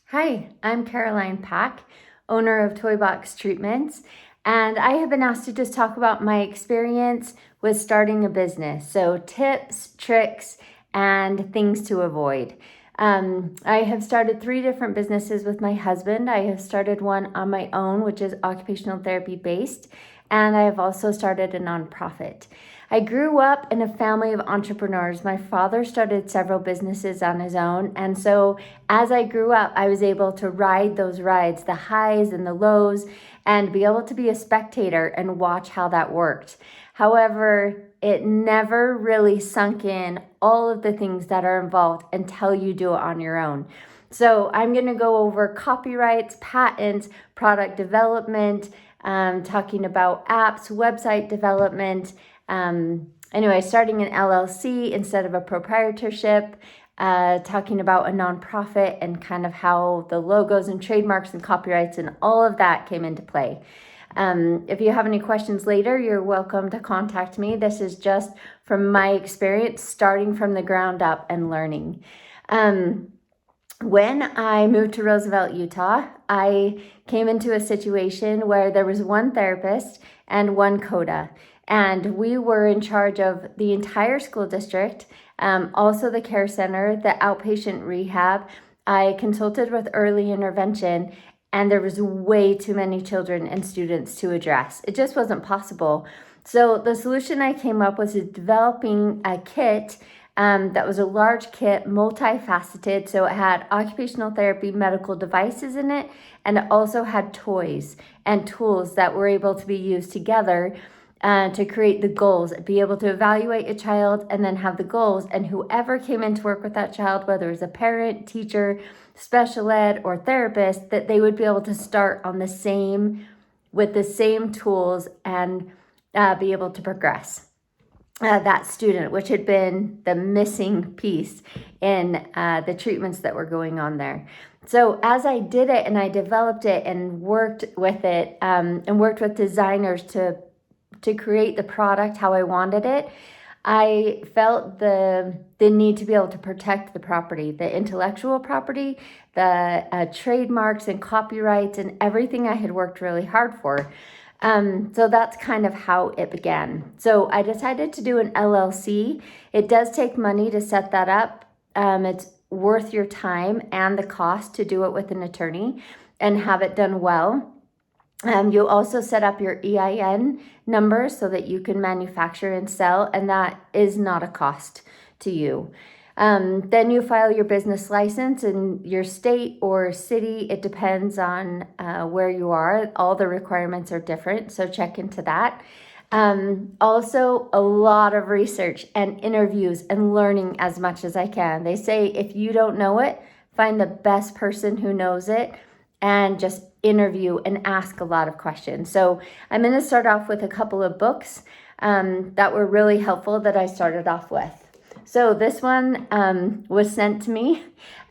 Hi, I'm Caroline Pack, owner of Toy Box Treatments, and I have been asked to just talk about my experience with starting a business. So, tips, tricks, and things to avoid. I have started 3 different businesses with my husband. I have started one on my own, which is occupational therapy based, and I have also started a nonprofit. I grew up in a family of entrepreneurs. My father started several businesses on his own, and so as I grew up, I was able to ride those rides, the highs and the lows, and be able to be a spectator and watch how that worked. However, it never really sunk in all of the things that are involved until you do it on your own. So I'm going to go over copyrights, patents, product development, talking about apps, website development. Anyway, starting an LLC instead of a proprietorship, talking about a nonprofit and kind of how the logos and trademarks and copyrights and all of that came into play. If you have any questions later, you're welcome to contact me. This is just from my experience, starting from the ground up and learning. When I moved to Roosevelt, Utah, I came into a situation where there was one therapist and one CODA, and we were in charge of the entire school district, also the care center, the outpatient rehab. I consulted with early intervention, and there was way too many children and students to address. It just wasn't possible. So the solution I came up with is developing a kit that was a large kit, multifaceted. So it had occupational therapy medical devices in it, and it also had toys and tools that were able to be used together to create the goals, be able to evaluate a child and then have the goals. And whoever came in to work with that child, whether it was a parent, teacher, special ed, or therapist, that they would be able to start on with the same tools and be able to progress. That student, which had been the missing piece in the treatments that were going on there. So as I did it and I developed it and worked with it and worked with designers to create the product how I wanted it, I felt the need to be able to protect the property, the intellectual property, the trademarks and copyrights and everything I had worked really hard for. So that's kind of how it began. So I decided to do an LLC. It does take money to set that up. It's worth your time and the cost to do it with an attorney and have it done well. You'll also set up your EIN number so that you can manufacture and sell, and that is not a cost to you. Then you file your business license in your state or city. It depends on where you are. All the requirements are different, so check into that. Also, a lot of research and interviews and learning as much as I can. They say if you don't know it, find the best person who knows it and just interview and ask a lot of questions. So I'm going to start off with a couple of books that were really helpful that I started off with. So this one was sent to me,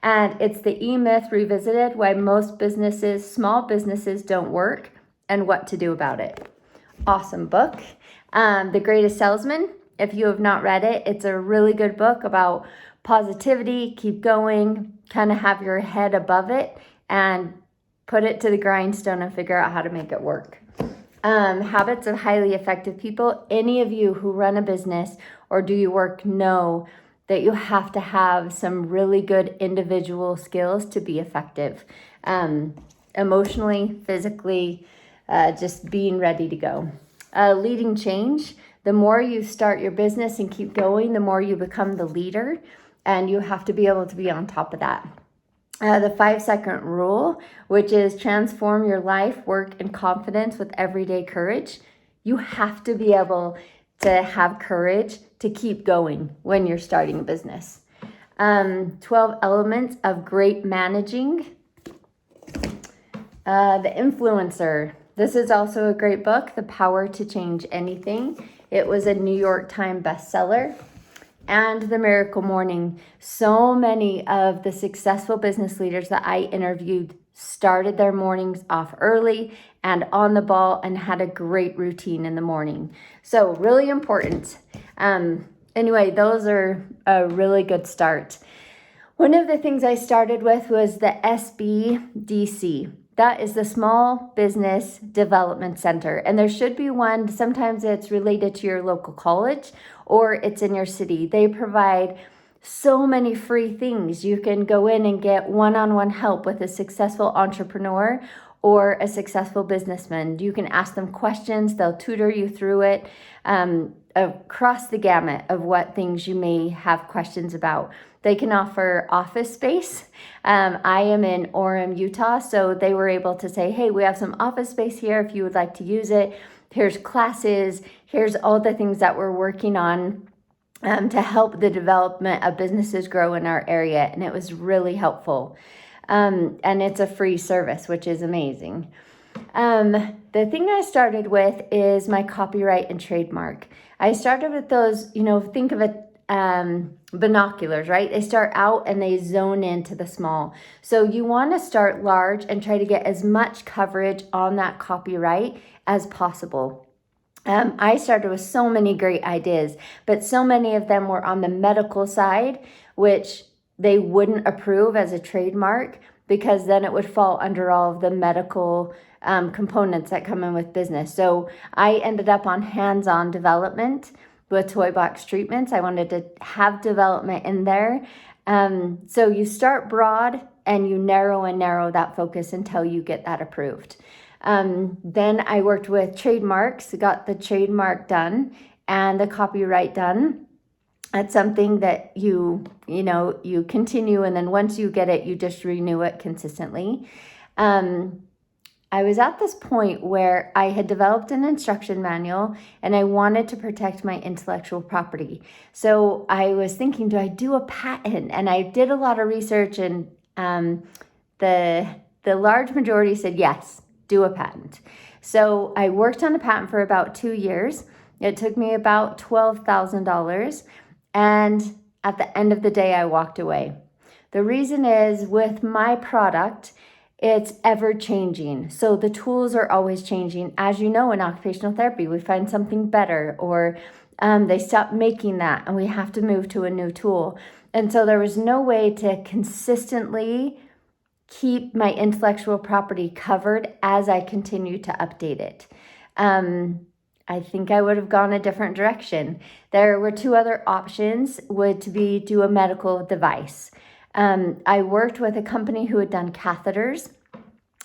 and it's the E-Myth Revisited: Why Most Businesses, Small Businesses Don't Work and What to Do About It. Awesome book. The Greatest Salesman. If you have not read it, it's a really good book about positivity, keep going, kind of have your head above it and put it to the grindstone and figure out how to make it work. Habits of Highly Effective People. Any of you who run a business or do your work know that you have to have some really good individual skills to be effective. Emotionally, physically, just being ready to go. Leading change. The more you start your business and keep going, the more you become the leader, and you have to be able to be on top of that. The 5-second rule, which is transform your life, work, and confidence with everyday courage. You have to be able to have courage to keep going when you're starting a business. 12 elements of great managing. The Influencer. This is also a great book, The Power to Change Anything. It was a New York Times bestseller. And The Miracle Morning. So many of the successful business leaders that I interviewed started their mornings off early and on the ball and had a great routine in the morning. So really important. Anyway, those are a really good start. One of the things I started with was the SBDC. That is the Small Business Development Center. And there should be one. Sometimes it's related to your local college or it's in your city. They provide so many free things. You can go in and get one-on-one help with a successful entrepreneur or a successful businessman. You can ask them questions. They'll tutor you through it across the gamut of what things you may have questions about. They can offer office space. I am in Orem, Utah, so they were able to say, hey, we have some office space here if you would like to use it. Here's classes. Here's all the things that we're working on to help the development of businesses grow in our area. And it was really helpful. And it's a free service, which is amazing. The thing I started with is my copyright and trademark. I started with those, think of it, binoculars, right? They start out and they zone into the small. So you want to start large and try to get as much coverage on that copyright as possible. I started with so many great ideas, but so many of them were on the medical side, which they wouldn't approve as a trademark because then it would fall under all of the medical components that come in with business. So I ended up on hands-on development with toy box treatments. I wanted to have development in there. So you start broad and you narrow that focus until you get that approved. Then I worked with trademarks, got the trademark done and the copyright done. That's something that you continue, and then once you get it, you just renew it consistently. I was at this point where I had developed an instruction manual and I wanted to protect my intellectual property. So I was thinking, do I do a patent? And I did a lot of research, and the large majority said, yes, do a patent. So I worked on a patent for about 2 years. It took me about $12,000. And at the end of the day, I walked away. The reason is with my product, it's ever changing. So the tools are always changing. As you know, in occupational therapy, we find something better, or they stop making that and we have to move to a new tool. And so there was no way to consistently keep my intellectual property covered as I continue to update it. I think I would have gone a different direction. There were 2 other options, would to be do a medical device. I worked with a company who had done catheters.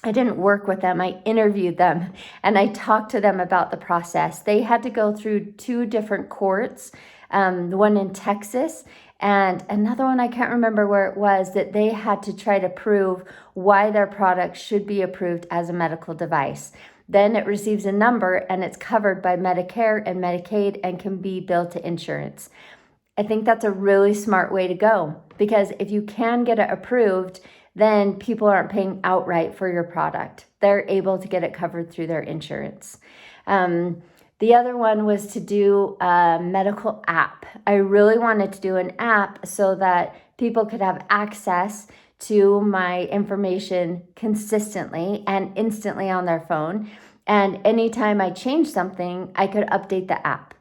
I didn't work with them. I interviewed them and I talked to them about the process. They had to go through 2 different courts, one in Texas and another one, I can't remember where it was, that they had to try to prove why their product should be approved as a medical device. Then it receives a number and it's covered by Medicare and Medicaid and can be billed to insurance. I think that's a really smart way to go, because if you can get it approved, then people aren't paying outright for your product. They're able to get it covered through their insurance. The other one was to do a medical app. I really wanted to do an app so that people could have access to my information consistently and instantly on their phone. And anytime I changed something, I could update the app.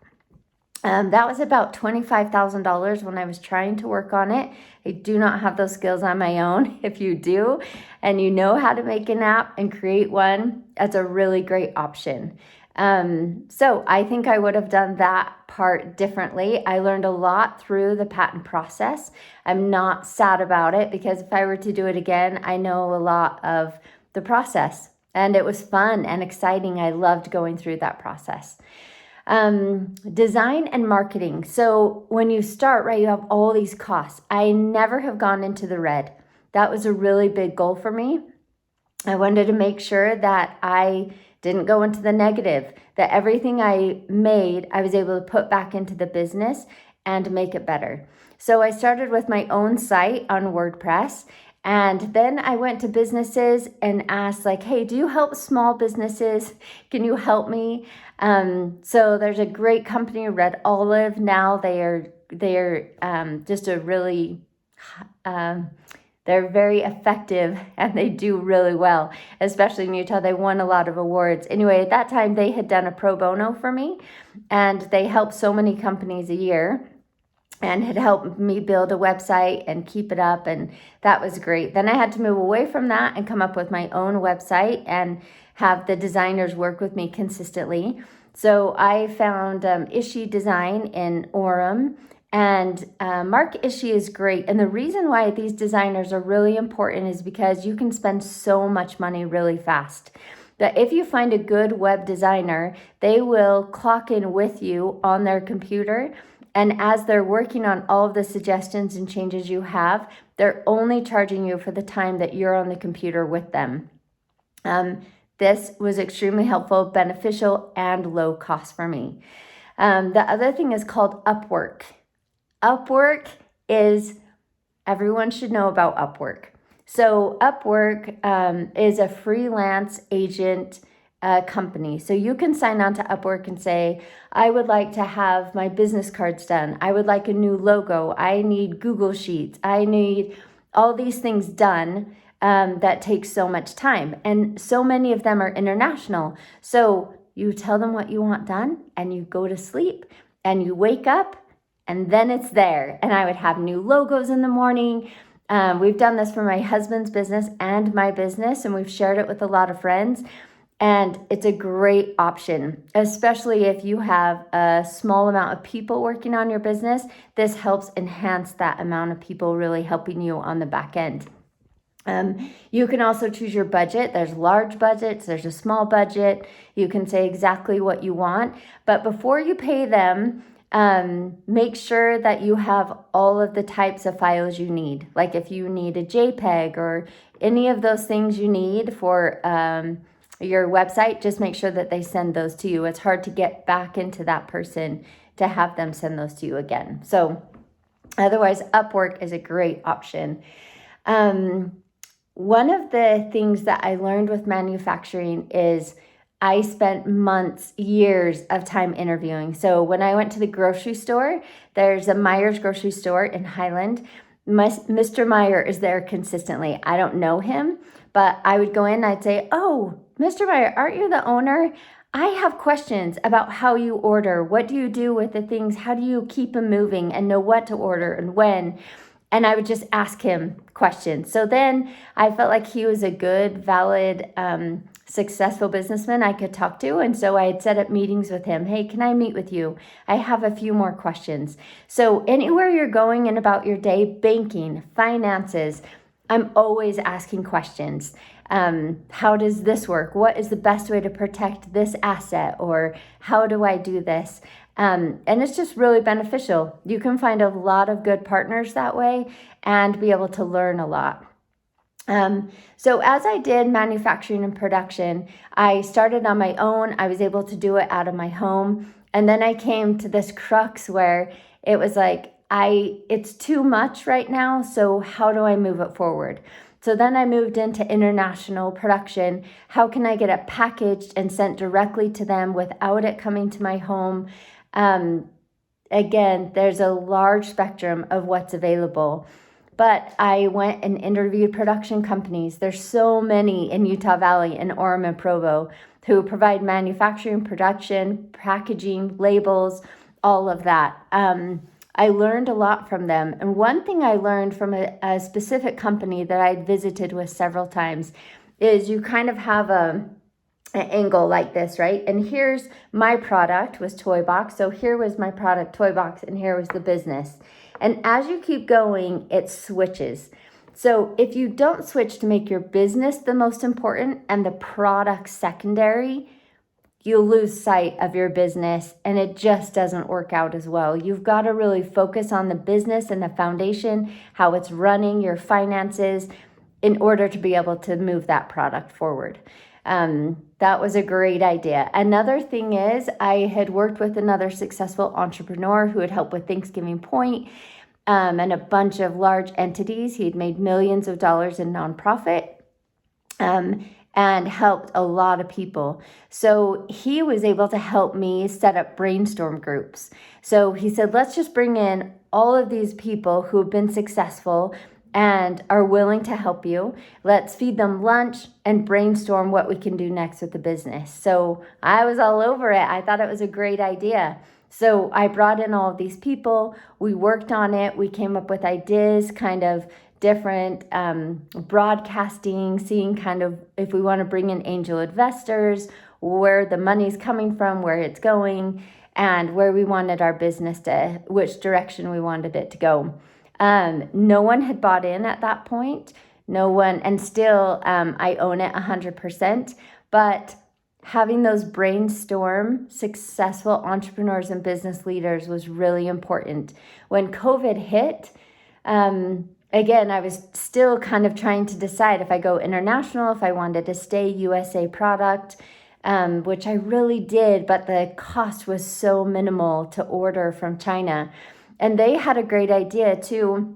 That was about $25,000 when I was trying to work on it. I do not have those skills on my own. If you do, and you know how to make an app and create one, that's a really great option. So I think I would have done that part differently. I learned a lot through the patent process. I'm not sad about it, because if I were to do it again, I know a lot of the process, and it was fun and exciting. I loved going through that process. Design and marketing. So when you start, right, you have all these costs. I never have gone into the red. That was a really big goal for me. I wanted to make sure that I didn't go into the negative, that everything I made, I was able to put back into the business and make it better. So I started with my own site on WordPress. And then I went to businesses and asked, like, hey, do you help small businesses? Can you help me? So there's a great company, Red Olive. Now they are just a really, they're very effective and they do really well, especially in Utah. They won a lot of awards. Anyway, at that time, they had done a pro bono for me, and they help so many companies a year. and had helped me build a website and keep it up, and that was great. Then I had to move away from that and come up with my own website and have the designers work with me consistently. So I found Ishii Design in Orem, and Mark Ishii is great. And the reason why these designers are really important is because you can spend so much money really fast. That if you find a good web designer, they will clock in with you on their computer. And as they're working on all of the suggestions and changes you have, they're only charging you for the time that you're on the computer with them. This was extremely helpful, beneficial, and low cost for me. The other thing is called Upwork. Upwork is, everyone should know about Upwork. So Upwork is a freelance agent company. So you can sign on to Upwork and say, I would like to have my business cards done. I would like a new logo. I need Google Sheets. I need all these things done that takes so much time. And so many of them are international. So you tell them what you want done and you go to sleep and you wake up and then it's there. And I would have new logos in the morning. We've done this for my husband's business and my business, and we've shared it with a lot of friends. And it's a great option, especially if you have a small amount of people working on your business. This helps enhance that amount of people really helping you on the back end. You can also choose your budget. There's large budgets, there's a small budget. You can say exactly what you want. But before you pay them, make sure that you have all of the types of files you need. Like if you need a JPEG or any of those things you need for your website, just make sure that they send those to you. It's hard to get back into that person to have them send those to you again. So otherwise, Upwork is a great option. One of the things that I learned with manufacturing is I spent months, years of time interviewing. So when I went to the grocery store, there's a Meijer's grocery store in Highland. Mr. Meijer is there consistently. I don't know him, but I would go in and I'd say, oh, Mr. Meijer, aren't you the owner? I have questions about how you order. What do you do with the things? How do you keep them moving and know what to order and when? And I would just ask him questions. So then I felt like he was a good, valid, successful businessman I could talk to. And so I had set up meetings with him. Hey, can I meet with you? I have a few more questions. So anywhere you're going in about your day, banking, finances, I'm always asking questions. How does this work? What is the best way to protect this asset? Or how do I do this? And it's just really beneficial. You can find a lot of good partners that way and be able to learn a lot. So as I did manufacturing and production, I started on my own. I was able to do it out of my home. And then I came to this crux where it was like, it's too much right now. So how do I move it forward? So then I moved into international production. How can I get it packaged and sent directly to them without it coming to my home? Again, there's a large spectrum of what's available. But I went and interviewed production companies. There's so many in Utah Valley and Orem and Provo who provide manufacturing, production, packaging, labels, all of that. I learned a lot from them. And one thing I learned from a specific company that I'd visited with several times is you kind of have an angle like this, right? And here's my product was Toy Box. So here was my product, Toy Box, and here was the business. And as you keep going, it switches. So if you don't switch to make your business the most important and the product secondary, you'll lose sight of your business and it just doesn't work out as well. You've got to really focus on the business and the foundation, how it's running, your finances, in order to be able to move that product forward. That was a great idea. Another thing is I had worked with another successful entrepreneur who had helped with Thanksgiving Point and a bunch of large entities. He'd made millions of dollars in nonprofit and helped a lot of people. So he was able to help me set up brainstorm groups. So he said, let's just bring in all of these people who have been successful and are willing to help you. Let's feed them lunch and brainstorm what we can do next with the business. So I was all over it. I thought it was a great idea. So I brought in all of these people. We worked on it. We came up with ideas, kind of different broadcasting, seeing kind of if we want to bring in angel investors, where the money's coming from, where it's going, and where we wanted our business to, which direction we wanted it to go. No one had bought in at that point. No one, and still I own it 100%. But having those brainstorm successful entrepreneurs and business leaders was really important. When COVID hit, again, I was still kind of trying to decide if I go international, if I wanted to stay USA product, which I really did, but the cost was so minimal to order from China. And they had a great idea too.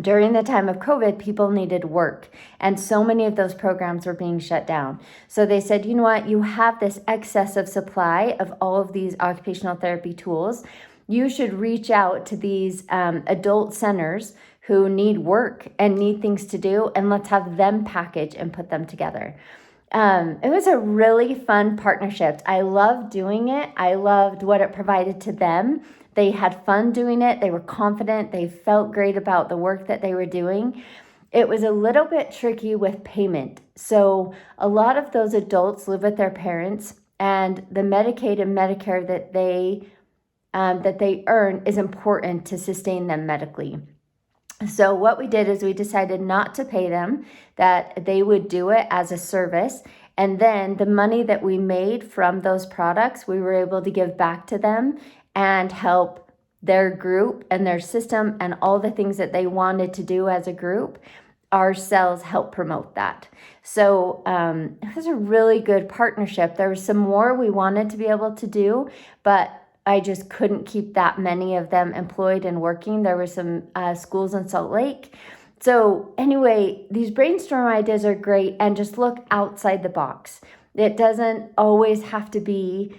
During the time of COVID, people needed work, and so many of those programs were being shut down. So they said, you know what, you have this excess of supply of all of these occupational therapy tools. You should reach out to these adult centers who need work and need things to do, and let's have them package and put them together. It was a really fun partnership. I loved doing it. I loved what it provided to them. They had fun doing it. They were confident. They felt great about the work that they were doing. It was a little bit tricky with payment. So a lot of those adults live with their parents, and the Medicaid and Medicare that they earn is important to sustain them medically. So what we did is we decided not to pay them, that they would do it as a service. And then the money that we made from those products, we were able to give back to them and help their group and their system and all the things that they wanted to do as a group. Ourselves help promote that. So it was a really good partnership. There was some more we wanted to be able to do, but I just couldn't keep that many of them employed and working. There were some schools in Salt Lake. So anyway, these brainstorm ideas are great, and just look outside the box. It doesn't always have to be,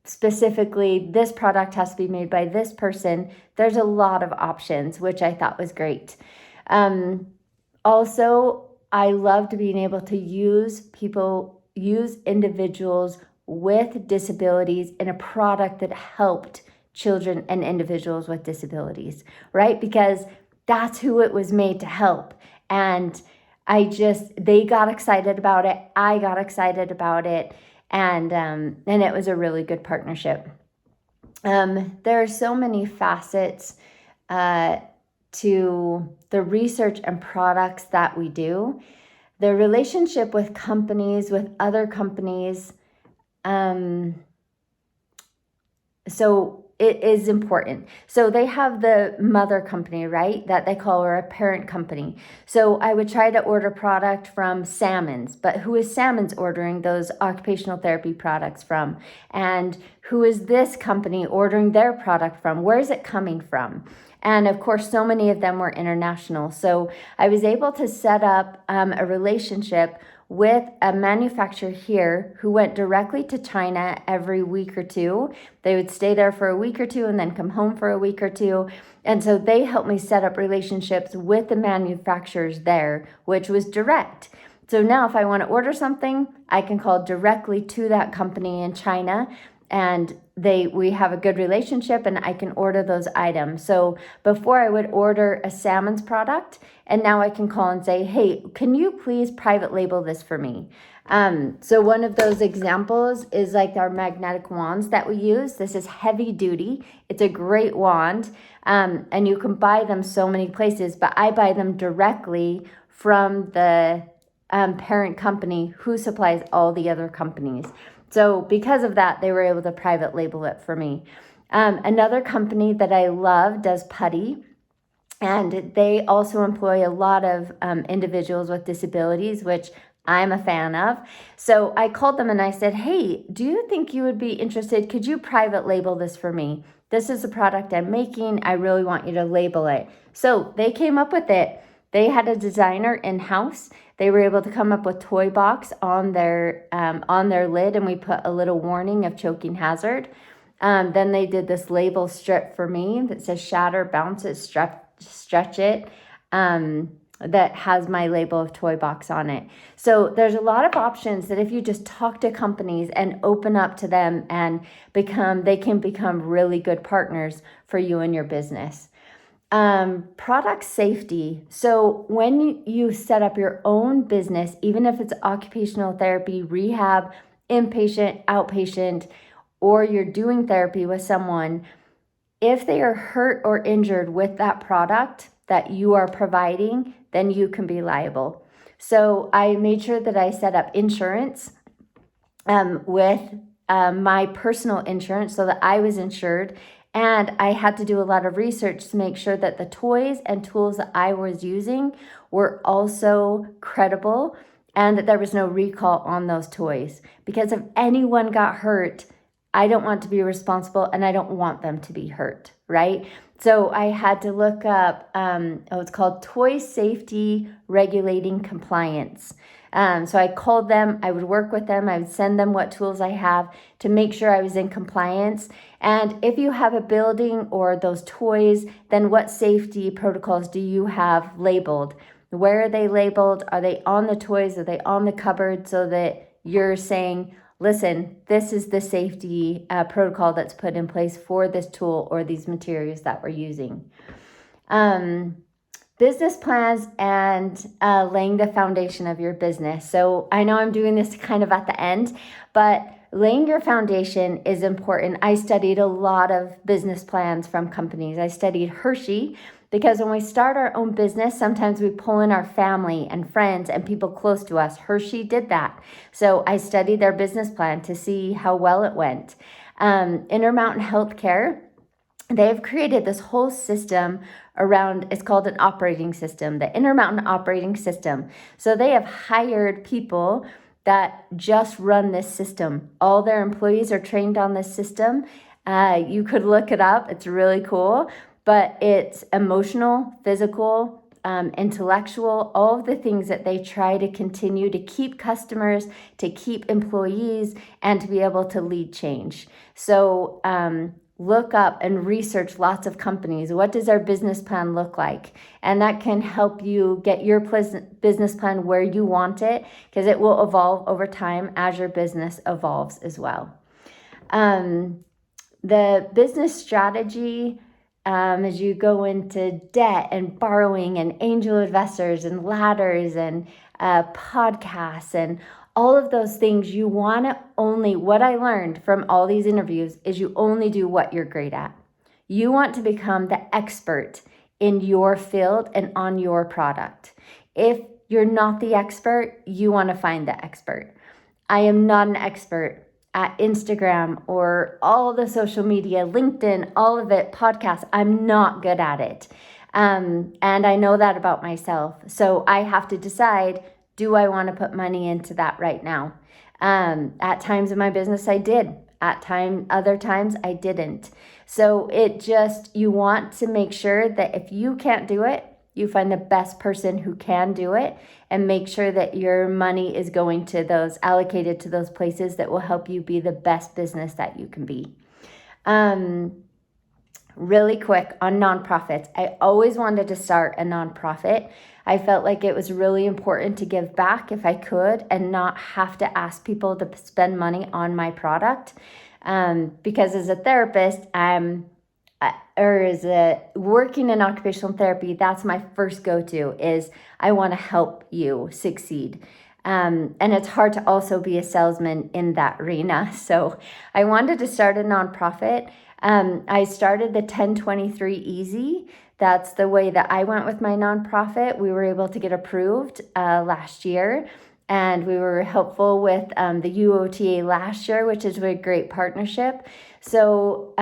specifically this product has to be made by this person. There's a lot of options, which I thought was great. Also, I loved being able to use individuals with disabilities in a product that helped children and individuals with disabilities, right? Because that's who it was made to help. And they got excited about it. I got excited about it. And it was a really good partnership. There are so many facets to the research and products that we do. The relationship with companies, with other companies, so it is important. So they have the mother company, right? That they call her a parent company. So I would try to order product from Salmons, but who is Salmons ordering those occupational therapy products from? And who is this company ordering their product from? Where is it coming from? And of course, so many of them were international. So I was able to set up a relationship with a manufacturer here who went directly to China every week or two. They would stay there for a week or two and then come home for a week or two. And so they helped me set up relationships with the manufacturers there, which was direct. So now if I want to order something, I can call directly to that company in China, and we have a good relationship, and I can order those items. So before I would order a Salmons product, and now I can call and say, hey, can you please private label this for me? So one of those examples is like our magnetic wands that we use. This is heavy duty. It's a great wand, and you can buy them so many places, but I buy them directly from the parent company who supplies all the other companies. So because of that, they were able to private label it for me. Another company that I love does putty, and they also employ a lot of individuals with disabilities, which I'm a fan of. So I called them and I said, hey, do you think you would be interested? Could you private label this for me? This is the product I'm making. I really want you to label it. So they came up with it. They had a designer in-house. They were able to come up with toy box on their lid, and we put a little warning of choking hazard. Then they did this label strip for me that says shatter, bounce it, stretch it. that has my label of toy box on it. So there's a lot of options that if you just talk to companies and open up to them and they can become really good partners for you and your business. Product safety. So when you set up your own business, even if it's occupational therapy, rehab, inpatient, outpatient, or you're doing therapy with someone, if they are hurt or injured with that product that you are providing, then you can be liable. So I made sure that I set up insurance with my personal insurance so that I was insured. And I had to do a lot of research to make sure that the toys and tools that I was using were also credible and that there was no recall on those toys. Because if anyone got hurt, I don't want to be responsible and I don't want them to be hurt, right? So I had to look up, it's called Toy Safety Regulating Compliance. So I called them, I would work with them, I would send them what tools I have to make sure I was in compliance. And if you have a building or those toys, then what safety protocols do you have labeled? Where are they labeled? Are they on the toys? Are they on the cupboard so that you're saying, listen, this is the safety protocol that's put in place for this tool or these materials that we're using. Business plans and laying the foundation of your business. So I know I'm doing this kind of at the end, but laying your foundation is important. I studied a lot of business plans from companies. I studied Hershey because when we start our own business, sometimes we pull in our family and friends and people close to us. Hershey did that. So I studied their business plan to see how well it went. Intermountain Healthcare, they've created this whole system around, it's called an operating system, the Intermountain Operating System. So they have hired people that just run this system. All their employees are trained on this system. You could look it up. It's really cool, but it's emotional, physical, intellectual, all of the things that they try to continue to keep customers, to keep employees, and to be able to lead change. So look up and research lots of companies. What does our business plan look like? And that can help you get your business plan where you want it, because it will evolve over time as your business evolves as well. The business strategy, as you go into debt and borrowing and angel investors and ladders and podcasts and all of those things, you want to only, what I learned from all these interviews is you only do what you're great at. You want to become the expert in your field and on your product. If you're not the expert, you want to find the expert. I am not an expert at Instagram or all the social media, LinkedIn, all of it, podcasts. I'm not good at it. And I know that about myself. So I have to decide, do I want to put money into that right now? At times in my business, I did. Other times I didn't. So you want to make sure that if you can't do it, you find the best person who can do it and make sure that your money is going to allocated to those places that will help you be the best business that you can be. Really quick on nonprofits. I always wanted to start a nonprofit. I felt like it was really important to give back if I could and not have to ask people to spend money on my product. Because as a therapist, working in occupational therapy, that's my first go-to is I want to help you succeed. And it's hard to also be a salesman in that arena. So I wanted to start a nonprofit. I started the 1023 Easy. That's the way that I went with my nonprofit. We were able to get approved last year, and we were helpful with the UOTA last year, which is a great partnership. So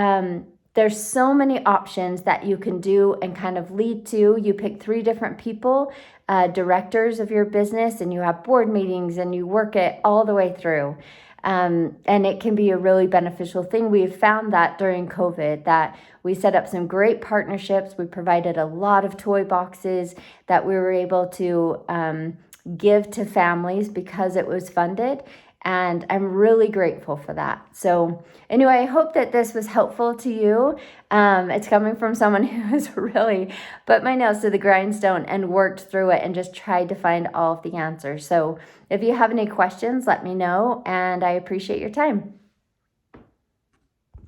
there's so many options that you can do and kind of lead to. You pick 3 different people, directors of your business, and you have board meetings and you work it all the way through. And it can be a really beneficial thing. We've found that during COVID that we set up some great partnerships. We provided a lot of toy boxes that we were able to give to families because it was funded. And I'm really grateful for that. So anyway, I hope that this was helpful to you. It's coming from someone who has really put my nails to the grindstone and worked through it and just tried to find all of the answers. So if you have any questions, let me know, and I appreciate your time.